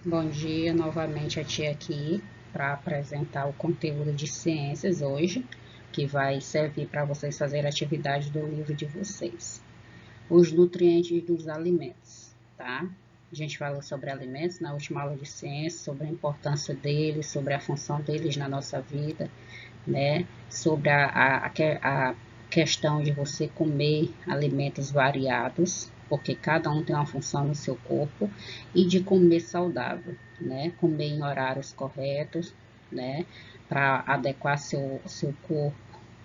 Bom dia, novamente a tia aqui para apresentar o conteúdo de ciências hoje, que vai servir para vocês fazerem a atividade do livro de vocês. Os nutrientes dos alimentos, tá? A gente falou sobre alimentos na última aula de ciências, sobre a importância deles, sobre a função deles na nossa vida, né? Sobre a questão de você comer alimentos variados, porque cada um tem uma função no seu corpo, e de comer saudável, né? Comer em horários corretos, né? Para adequar seu corpo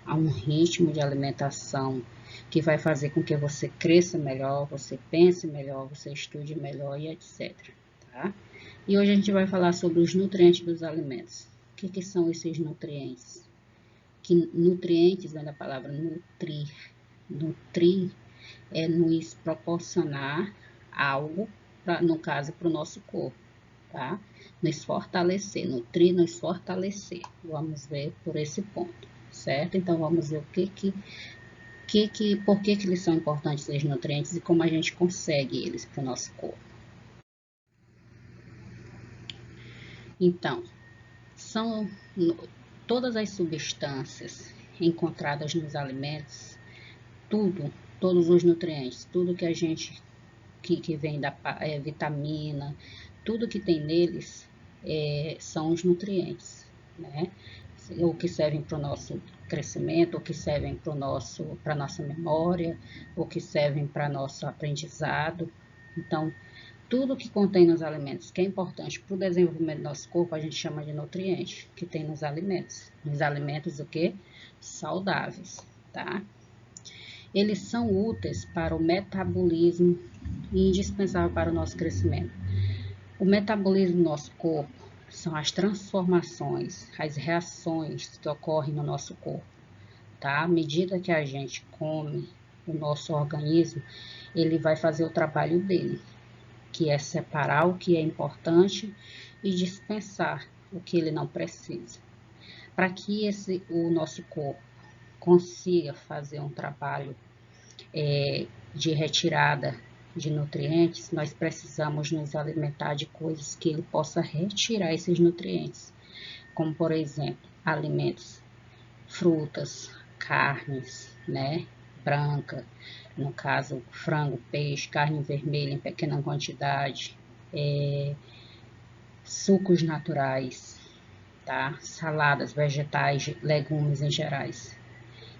a um ritmo de alimentação que vai fazer com que você cresça melhor, você pense melhor, você estude melhor e etc. Tá? E hoje a gente vai falar sobre os nutrientes dos alimentos. O que são esses nutrientes? Que nutrientes vem da palavra nutrir. Nutrir é nos proporcionar algo, no caso, para o nosso corpo, tá? Nos fortalecer, nutrir, nos fortalecer. Vamos ver por esse ponto, certo? Então, vamos ver por que eles são importantes, esses nutrientes, e como a gente consegue eles para o nosso corpo. Então, são todas as substâncias encontradas nos alimentos, todos os nutrientes, tudo que a gente que vem da vitamina, tudo que tem neles são os nutrientes, né? Ou que servem para o nosso crescimento, ou que servem para a nossa memória, ou que servem para nosso aprendizado. Então, tudo que contém nos alimentos, que é importante para o desenvolvimento do nosso corpo, a gente chama de nutriente, que tem nos alimentos. Nos alimentos o quê? Saudáveis, tá? Eles são úteis para o metabolismo e indispensável para o nosso crescimento. O metabolismo do nosso corpo são as transformações, as reações que ocorrem no nosso corpo, tá? À medida que a gente come, o nosso organismo, ele vai fazer o trabalho dele, que é separar o que é importante e dispensar o que ele não precisa. Para que o nosso corpo consiga fazer um trabalho de retirada de nutrientes, nós precisamos nos alimentar de coisas que ele possa retirar esses nutrientes, como por exemplo, alimentos, frutas, carnes, né, branca, no caso, frango, peixe, carne vermelha em pequena quantidade, sucos naturais, tá? Saladas, vegetais, legumes em gerais.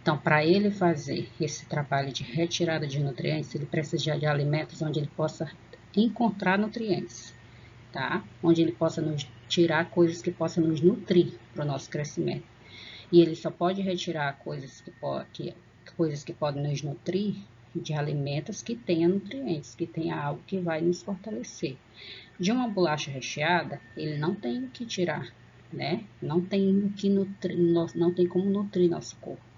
Então, para ele fazer esse trabalho de retirada de nutrientes, ele precisa de alimentos onde ele possa encontrar nutrientes, tá? Onde ele possa nos tirar coisas que possam nos nutrir para o nosso crescimento. E ele só pode retirar coisas que podem nos nutrir de alimentos que tenham nutrientes, que tenha algo que vai nos fortalecer. De uma bolacha recheada, ele não tem o que tirar, né? Não tem o que nutrir, não tem como nutrir nosso corpo.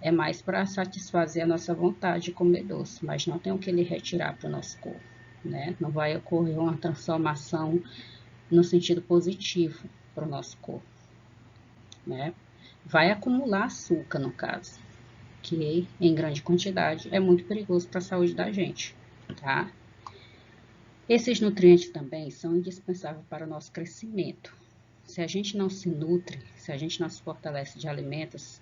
É mais para satisfazer a nossa vontade de comer doce, mas não tem o que ele retirar para o nosso corpo, né? Não vai ocorrer uma transformação no sentido positivo para o nosso corpo, né? Vai acumular açúcar, no caso, que em grande quantidade é muito perigoso para a saúde da gente, tá? Esses nutrientes também são indispensáveis para o nosso crescimento. Se a gente não se nutre, se a gente não se fortalece de alimentos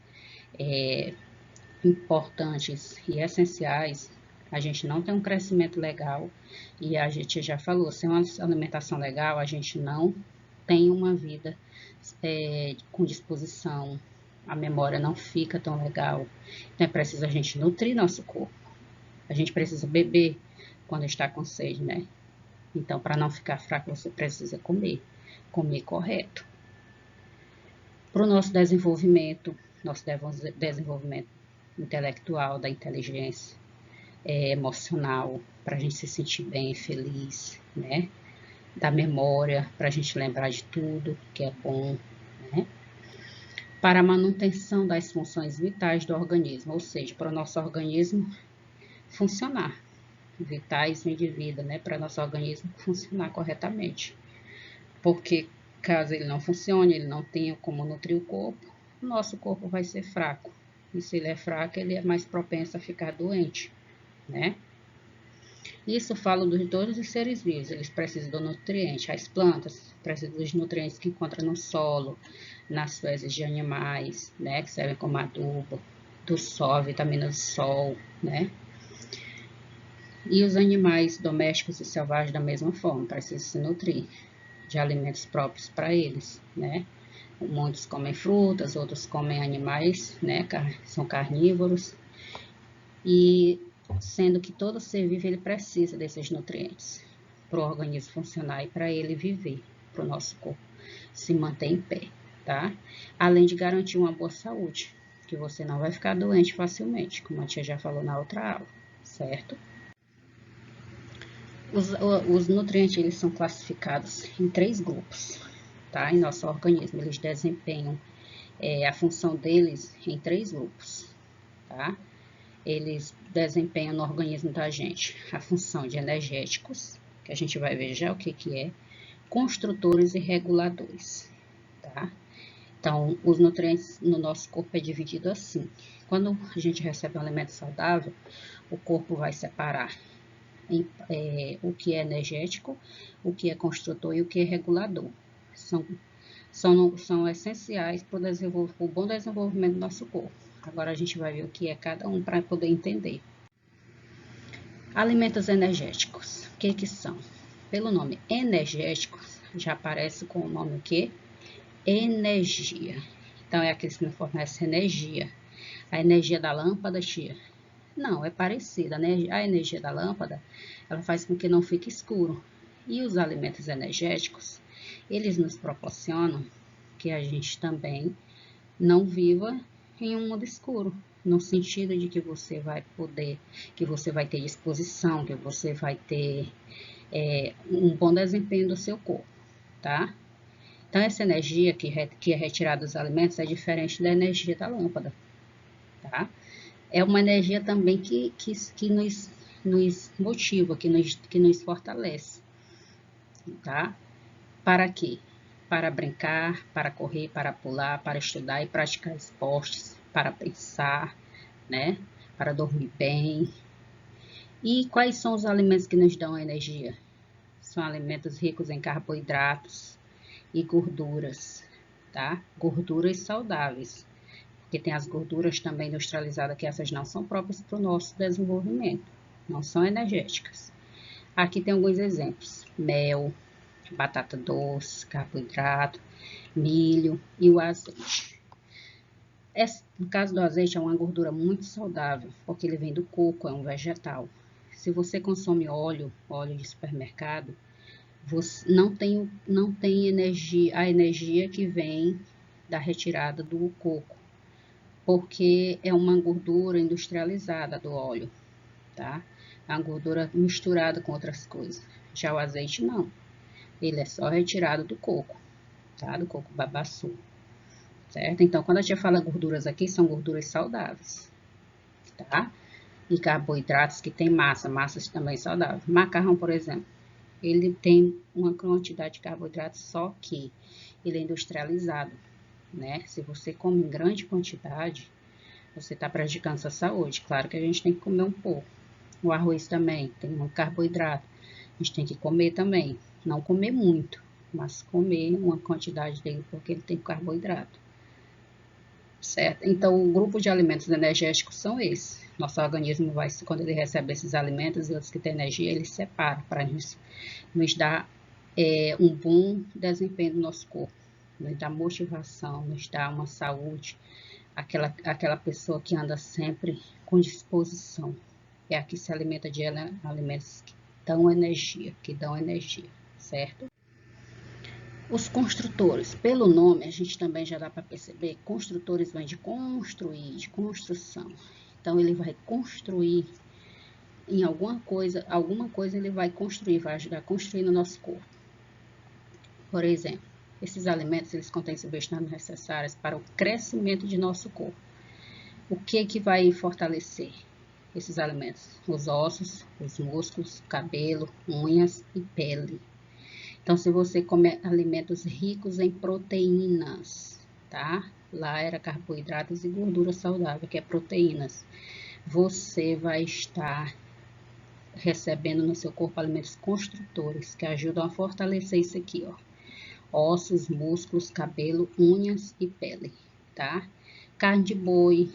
importantes e essenciais, a gente não tem um crescimento legal e a gente já falou, sem uma alimentação legal, a gente não tem uma vida com disposição, a memória não fica tão legal. Então é preciso a gente nutrir nosso corpo. A gente precisa beber quando está com sede, né? Então, para não ficar fraco, você precisa comer correto. Para o nosso desenvolvimento intelectual, da inteligência emocional, para a gente se sentir bem, feliz, né? Da memória, para a gente lembrar de tudo que é bom, né? Para a manutenção das funções vitais do organismo, ou seja, para o nosso organismo funcionar. Vitais vem de vida, né? Para o nosso organismo funcionar corretamente. Porque caso ele não funcione, ele não tenha como nutrir o corpo, o nosso corpo vai ser fraco. E se ele é fraco, ele é mais propenso a ficar doente, né? Isso falo de todos os seres vivos, eles precisam do nutriente. As plantas precisam dos nutrientes que encontram no solo, nas fezes de animais, né, que servem como adubo, do sol, vitamina do sol, né? E os animais domésticos e selvagens da mesma forma, precisam se nutrir de alimentos próprios para eles, né? Muitos comem frutas, outros comem animais, né? São carnívoros. E sendo que todo ser vivo ele precisa desses nutrientes para o organismo funcionar e para ele viver, para o nosso corpo se manter em pé, tá? Além de garantir uma boa saúde, que você não vai ficar doente facilmente, como a tia já falou na outra aula, certo? Os nutrientes eles são classificados em 3 grupos, tá? Em nosso organismo, eles desempenham a função deles em 3 grupos, tá? Eles desempenham no organismo da gente a função de energéticos, que a gente vai ver já o que é, construtores e reguladores, tá? Então, os nutrientes no nosso corpo é dividido assim. Quando a gente recebe um alimento saudável, o corpo vai separar o que é energético, o que é construtor e o que é regulador. São essenciais para o bom desenvolvimento do nosso corpo. Agora a gente vai ver o que é cada um para poder entender. Alimentos energéticos, o que são? Pelo nome energéticos, já aparece com o nome o quê? Energia. Então, é aqueles que nos fornecem energia. A energia da lâmpada, tia? Não, é parecida, né? A energia da lâmpada, ela faz com que não fique escuro. E os alimentos energéticos, eles nos proporcionam que a gente também não viva em um mundo escuro, no sentido de que você vai ter disposição, que você vai ter um bom desempenho do seu corpo, tá? Então, essa energia que é retirada dos alimentos é diferente da energia da lâmpada, tá? É uma energia também que nos motiva, que nos fortalece, tá? Para quê? Para brincar, para correr, para pular, para estudar e praticar esportes, para pensar, né? Para dormir bem. E quais são os alimentos que nos dão energia? São alimentos ricos em carboidratos e gorduras, tá? Gorduras saudáveis, porque tem as gorduras também industrializadas, que essas não são próprias para o nosso desenvolvimento, não são energéticas. Aqui tem alguns exemplos: mel, batata doce, carboidrato, milho e o azeite. No caso do azeite, é uma gordura muito saudável, porque ele vem do coco, é um vegetal. Se você consome óleo de supermercado, você não tem energia, a energia que vem da retirada do coco, porque é uma gordura industrializada do óleo, tá? É uma gordura misturada com outras coisas. Já o azeite não, ele é só retirado do coco, tá? Do coco babaçu, certo? Então, quando a gente fala gorduras aqui, são gorduras saudáveis, tá? E carboidratos que tem massas também saudáveis. Macarrão, por exemplo, ele tem uma quantidade de carboidratos, só que ele é industrializado, né? Se você come em grande quantidade, você está prejudicando sua saúde. Claro que a gente tem que comer um pouco. O arroz também tem um carboidrato. A gente tem que comer também. Não comer muito, mas comer uma quantidade dele, porque ele tem carboidrato. Certo? Então, o grupo de alimentos energéticos são esses. Nosso organismo vai, quando ele recebe esses alimentos e outros que têm energia, ele separa para nos dar um bom desempenho do nosso corpo, nos dá motivação, nos dá uma saúde, aquela pessoa que anda sempre com disposição. É a que se alimenta de alimentos que dão energia, certo? Os construtores, pelo nome, a gente também já dá para perceber, construtores vêm de construir, de construção. Então, ele vai construir em alguma coisa ele vai construir, vai ajudar a construir no nosso corpo. Por exemplo, esses alimentos, eles contêm substâncias necessárias para o crescimento de nosso corpo. O que vai fortalecer esses alimentos? Os ossos, os músculos, cabelo, unhas e pele. Então, se você comer alimentos ricos em proteínas, tá? Lá era carboidratos e gordura saudável, que é proteínas. Você vai estar recebendo no seu corpo alimentos construtores, que ajudam a fortalecer isso aqui, ó. Ossos, músculos, cabelo, unhas e pele, tá? Carne de boi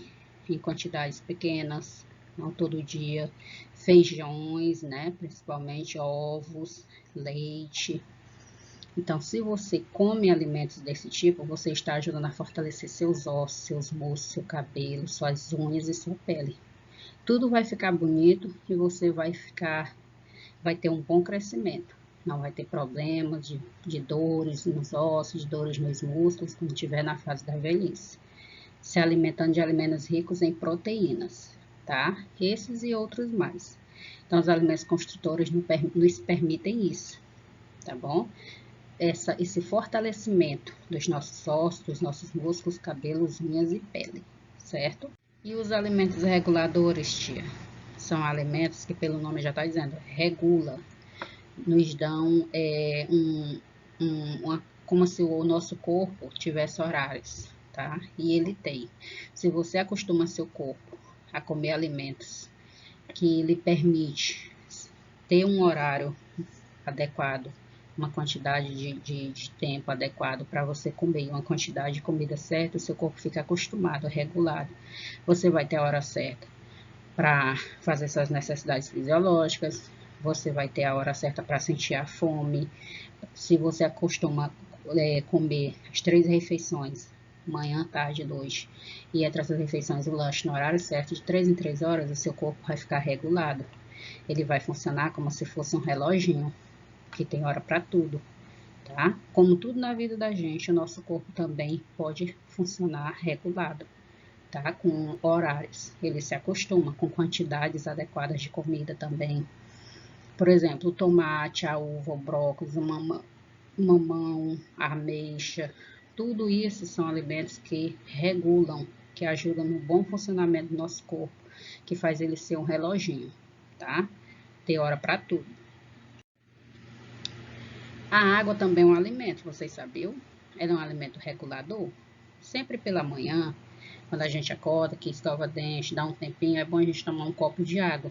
em quantidades pequenas, não todo dia. Feijões, né? Principalmente ovos, leite. Então, se você come alimentos desse tipo, você está ajudando a fortalecer seus ossos, seus músculos, seu cabelo, suas unhas e sua pele. Tudo vai ficar bonito e você vai ter um bom crescimento. Não vai ter problemas de dores nos ossos, de dores nos músculos, quando estiver na fase da velhice. Se alimentando de alimentos ricos em proteínas, tá? Esses e outros mais. Então, os alimentos construtores nos permitem isso, tá bom? Esse fortalecimento dos nossos ossos, dos nossos músculos, cabelos, unhas e pele, certo? E os alimentos reguladores, tia? São alimentos que, pelo nome já está dizendo, regula, nos dão como se o nosso corpo tivesse horários, tá? E ele tem. Se você acostuma seu corpo a comer alimentos que lhe permite ter um horário adequado, uma quantidade de tempo adequado para você comer, uma quantidade de comida certa, o seu corpo fica acostumado, regulado. Você vai ter a hora certa para fazer suas necessidades fisiológicas, você vai ter a hora certa para sentir a fome. Se você acostuma comer as 3 refeições, manhã, tarde e noite, e entre essas refeições o lanche no horário certo, de 3 em 3 horas, o seu corpo vai ficar regulado. Ele vai funcionar como se fosse um reloginho, que tem hora para tudo, tá? Como tudo na vida da gente, o nosso corpo também pode funcionar regulado, tá? Com horários. Ele se acostuma com quantidades adequadas de comida também. Por exemplo, o tomate, a uva, o brócolis, o mamão, a ameixa, tudo isso são alimentos que regulam, que ajudam no bom funcionamento do nosso corpo, que faz ele ser um reloginho, tá? Ter hora para tudo. A água também é um alimento, vocês sabiam? Ela é um alimento regulador. Sempre pela manhã, quando a gente acorda, que escova dente, dá um tempinho, é bom a gente tomar um copo de água.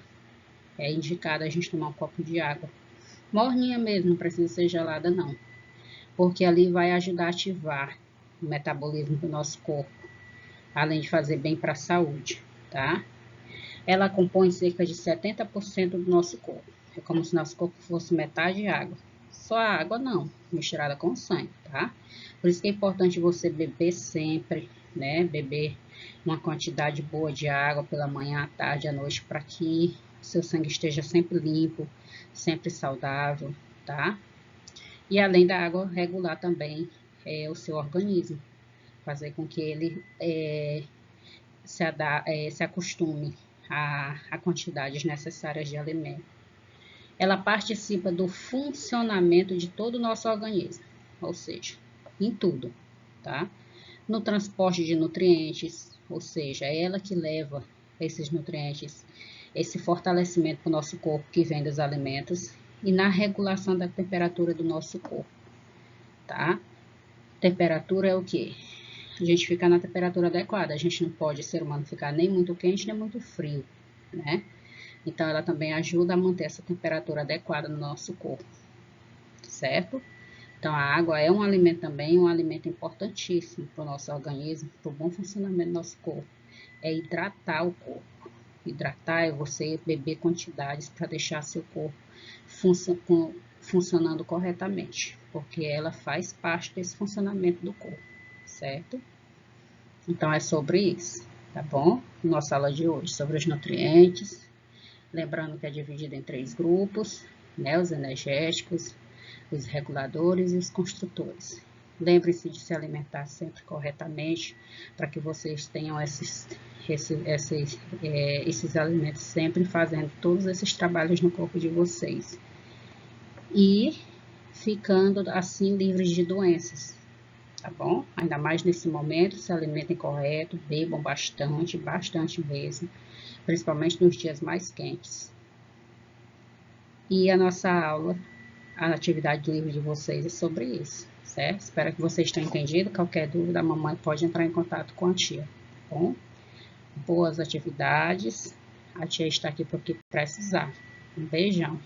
É indicado a gente tomar um copo de água. Morninha mesmo, não precisa ser gelada não. Porque ali vai ajudar a ativar o metabolismo do nosso corpo. Além de fazer bem para a saúde, tá? Ela compõe cerca de 70% do nosso corpo. É como se nosso corpo fosse metade água. Só a água não, misturada com sangue, tá? Por isso que é importante você beber sempre, né? Beber uma quantidade boa de água pela manhã, à tarde, à noite, para que seu sangue esteja sempre limpo, sempre saudável, tá? E além da água, regular também o seu organismo, fazer com que ele se acostume a quantidades necessárias de alimento. Ela participa do funcionamento de todo o nosso organismo, ou seja, em tudo, tá? No transporte de nutrientes, ou seja, é ela que leva esses nutrientes, esse fortalecimento para o nosso corpo que vem dos alimentos e na regulação da temperatura do nosso corpo, tá? Temperatura é o quê? A gente fica na temperatura adequada, a gente não pode, ser humano, ficar nem muito quente nem muito frio, né? Então, ela também ajuda a manter essa temperatura adequada no nosso corpo, certo? Então, a água é um alimento também, um alimento importantíssimo para o nosso organismo, para o bom funcionamento do nosso corpo. É hidratar o corpo. Hidratar é você beber quantidades para deixar seu corpo funcionando corretamente, porque ela faz parte desse funcionamento do corpo, certo? Então, é sobre isso, tá bom? Nossa aula de hoje, sobre os nutrientes. Lembrando que é dividido em 3 grupos, né? Os energéticos, os reguladores e os construtores. Lembre-se de se alimentar sempre corretamente, para que vocês tenham esses alimentos sempre fazendo todos esses trabalhos no corpo de vocês. E ficando assim livres de doenças, tá bom? Ainda mais nesse momento, se alimentem correto, bebam bastante, bastante mesmo, principalmente nos dias mais quentes. E a nossa aula, a atividade livre de vocês é sobre isso, certo? Espero que vocês tenham entendido. Qualquer dúvida, a mamãe pode entrar em contato com a tia, tá bom? Boas atividades. A tia está aqui para o que precisar. Um beijão.